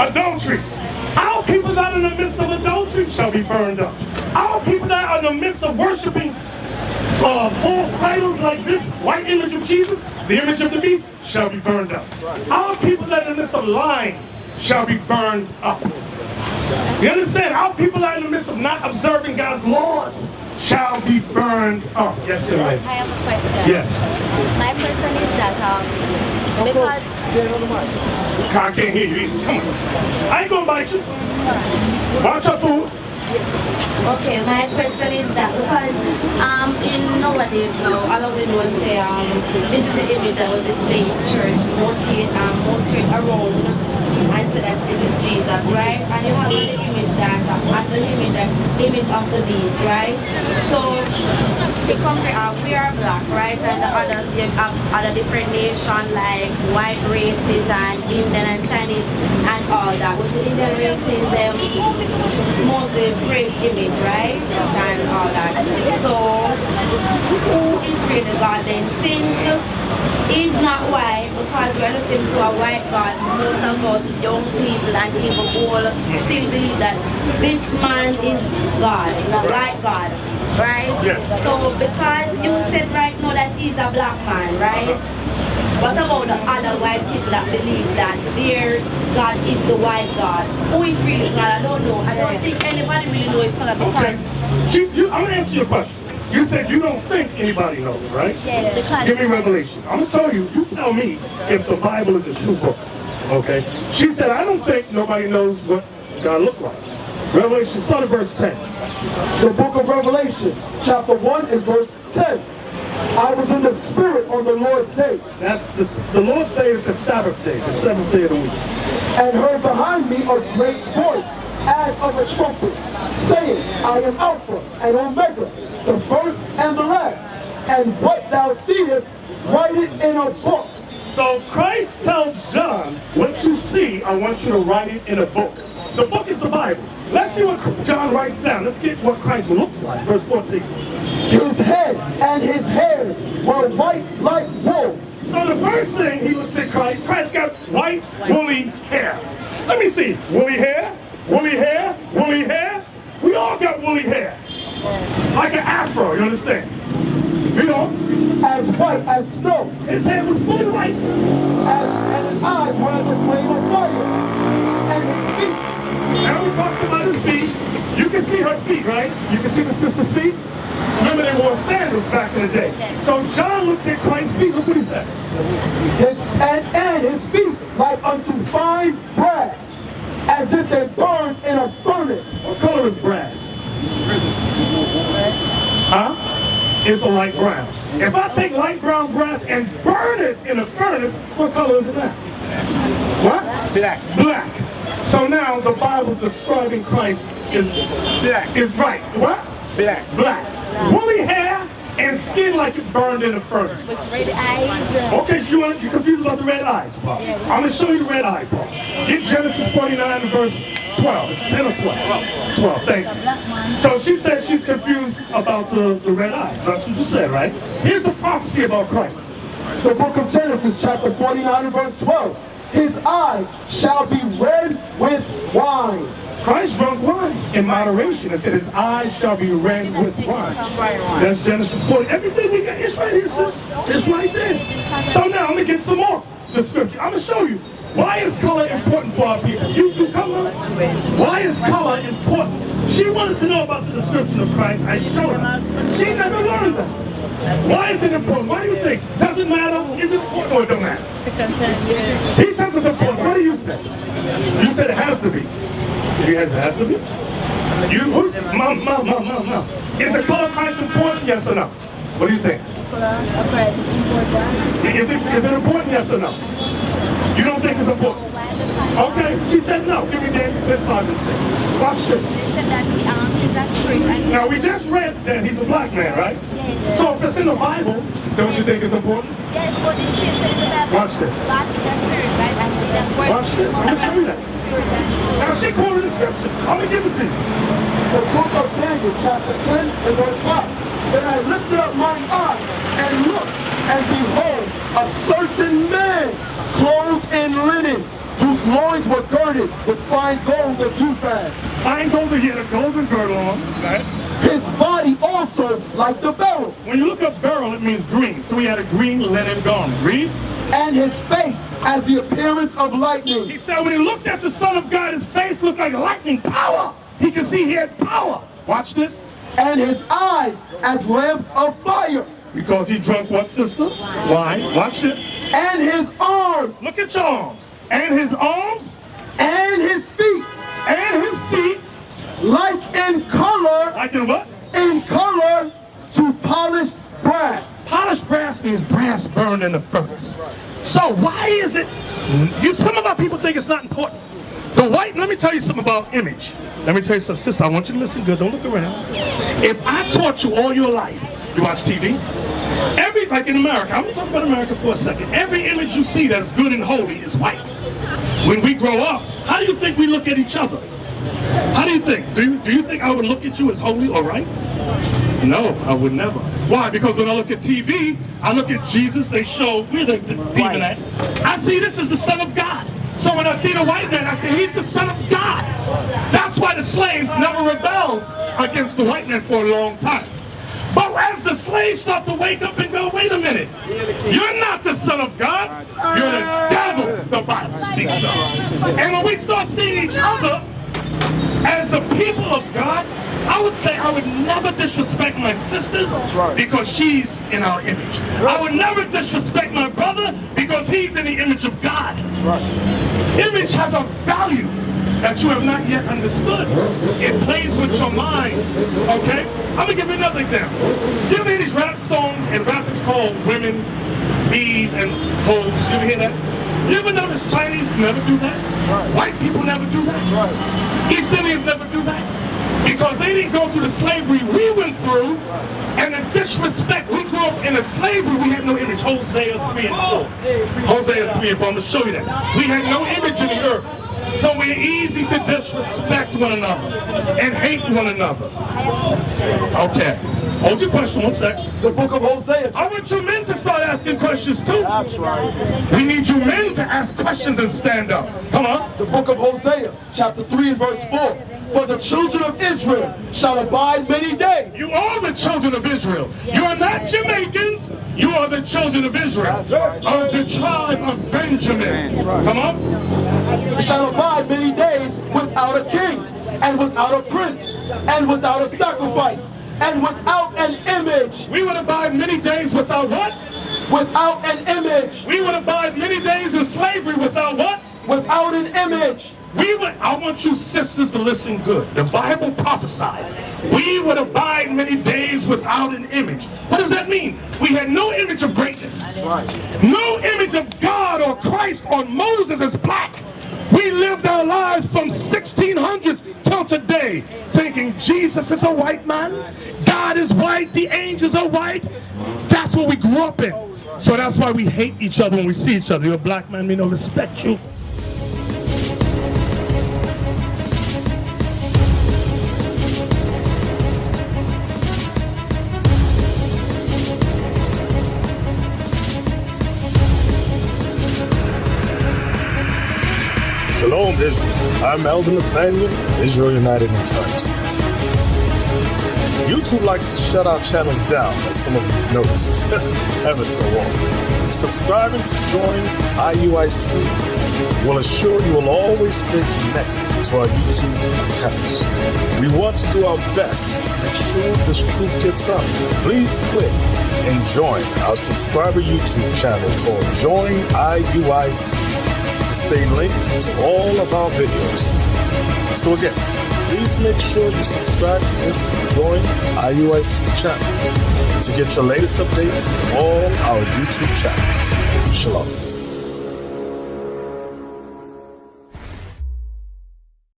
Adultery. Our people that are in the midst of adultery shall be burned up. Our people that are in the midst of worshiping false idols like this white image of Jesus, the image of the beast, shall be burned up. Our people that are in the midst of lying shall be burned up. You understand? Our people that are in the midst of not observing God's laws shall be burned up. Yes, sir. I have a question. Yes. My question is that because I can't hear you either. Come on. I ain't gonna bite you. Watch your food. okay, my question is that because in nowadays now, all of the know say this is the image that was displayed in church, most church around, and so that this is Jesus, right? And you have the image that image of the beast, right? So we are black, right? And the others, you have other different nations like white races and Indian and Chinese and all that. With the Indian races, them mostly praise image, right? And all that. So who is really God then? Since is not white, because we're looking to a white God, most of us young people and even old still believe that this man is God, the white God, right? Yes. So because you said right now that he's a black man, right? What about the other white people that believe that their God is the white God? Who is really God? I don't know. I don't think anybody really knows color because... Okay. I'm going to answer your question. You said you don't think anybody knows, right? Yes, because... Give me Revelation. I'm going to tell you, you tell me if the Bible is a true book, okay? She said, I don't think nobody knows what God looked like. Revelation, start at verse 10. The book of Revelation, chapter 1 and verse 10. I was in the Spirit on the Lord's day. That's the Lord's day is the Sabbath day, the seventh day of the week. And heard behind me a great voice, as of a trumpet, saying, I am Alpha and Omega, the first and the last. And what thou seest, write it in a book. So Christ tells John, what you see, I want you to write it in a book. The book is the Bible. Let's see what John writes down. Let's get what Christ looks like. Verse 14. His head and his hairs were white like wool. So the first thing he looks at Christ, Christ got white, woolly hair. Let me see. Woolly hair, woolly hair, woolly hair. We all got woolly hair. Like an afro, you understand? You know? As white as snow. His hair was fully white. And his eyes were as a flame of fire. And his feet. Now we talked about his feet. You can see her feet, right? You can see the sister's feet. Remember they wore sandals back in the day. So John looks at Christ's feet. Look what he said. And his feet like unto fine brass, as if they burned in a furnace. What color is brass? Huh? It's a light brown. If I take light brown brass and burn it in a furnace, what color is it now? What? Black. Black. So now the Bible's describing Christ is Black. Is right. What? Black. Black. Woolly hair and skin like it burned in a furnace. With red eyes. Okay, you're confused about the red eyes, Paul. I'm going to show you the red eye, Paul. Get Genesis 49 and verse 12. It's 10 or 12. 12, thank you. So she said she's confused about the red eyes. That's what you said, right? Here's the prophecy about Christ. The book of Genesis, chapter 49 and verse 12. His eyes shall be red with wine. Christ drank wine in moderation. It said his eyes shall be red with wine. That's Genesis 40. Everything we got, it's right here, sis. It's right there. So now I'm going to get some more description. I'm going to show you. Why is color important for our people? You come on. Why is color important? She wanted to know about the description of Christ. I showed her. She never learned that. Why is it important? Why do you think? Does it matter? Is it important or it don't matter? He says it's important. What do you say? You said it has to be. It has to be? Who's? Mom. Is the color of Christ important? Yes or no? What do you think? Is it important? Yes or no? You don't think it's important? Okay, she said no. Give me Daniel 10:5 and 6. Watch this. Now we just read that he's a black man, right? So if it's in the Bible, don't you think it's important? Watch this. Watch this. I'm going to show you that. Now she quoted the scripture. I'm going to give it to you. The book of Daniel, chapter 10 and verse 5. Then I lifted up mine eyes and looked, and behold, a certain man clothed in linen, whose whose loins were girded with fine gold of Uphaz. Fine gold, he had a golden girdle on. Right? His body also like the beryl, When you look up beryl, it means green. So he had a green linen garment. Read. and his face as the appearance of lightning. He said when he looked at the Son of God, his face looked like lightning power. He could see he had power. Watch this. And his eyes as lamps of fire. Because he drunk what, sister? Wine. Watch this. And his arms, Look at your arms. And his arms and his feet, and his feet, like in color, like in what? to polished brass. Polished brass means brass burned in the furnace. So why is it, some of our people think it's not important. The white, let me tell you something about image. Let me tell you something, sister, I want you to listen good, don't look around. If I taught you all your life, you watch TV, like in America, I'm gonna talk about America for a second. Every image you see that's good and holy is white. When we grow up, how do you think we look at each other? How do you think? Do you think I would look at you as holy or right? No, I would never. Why? Because when I look at TV, I look at Jesus, they show, where the demon at? I see this is the Son of God. So when I see the white man, I say, he's the Son of God. That's why the slaves never rebelled against the white man for a long time. But as the slaves start to wake up and go, wait a minute, you're not the Son of God, you're the devil, the Bible speaks of. And when we start seeing each other as the people of God, I would say I would never disrespect my sisters because she's in our image. I would never disrespect my brother because he's in the image of God. Image has a value that you have not yet understood. It plays with your mind, okay? I'm gonna give you another example. You ever hear these rap songs and rap is called women, bees, and hoes? You ever hear that? You ever notice Chinese never do that? White people never do that? East Indians never do that? Because they didn't go through the slavery we went through, and the disrespect. We grew up in a slavery, we had no image. Hosea 3 and 4. Hosea 3 and 4, I'm gonna show you that. We had no image in the earth. So we're easy to disrespect one another and hate one another. Okay. Hold your question 1 sec. The book of Hosea. I want you men to start asking questions too. That's right. We need you men to ask questions and stand up. Come on. The book of Hosea, chapter 3 and verse 4. For the children of Israel shall abide many days. You are the children of Israel. You are not Jamaicans. You are the children of Israel. Of the tribe of Benjamin. Come on. Shall abide many days without a king, and without a prince, and without a sacrifice, and without an image. We would abide many days without what? Without an image. We would abide many days in slavery without what? Without an image. I want you sisters to listen good. The Bible prophesied. We would abide many days without an image. What does that mean? We had no image of greatness. No image of God or Christ or Moses as black. We lived our lives from 1600s till today thinking Jesus is a white man, God is white, the angels are white. That's what we grew up in. So that's why we hate each other when we see each other. You're a black man, we don't respect you. Shalom, Israel. I'm Elder Nathanyel, Israel United in Christ. YouTube likes to shut our channels down, as some of you have noticed, ever so often. Subscribing to join IUIC will assure you will always stay connected to our YouTube accounts. We want to do our best to make sure this truth gets out. Please click and join our subscriber YouTube channel called Join IUIC to stay linked to all of our videos. So again, please make sure you subscribe to this Join IUIC channel to get your latest updates from all our YouTube channels. Shalom.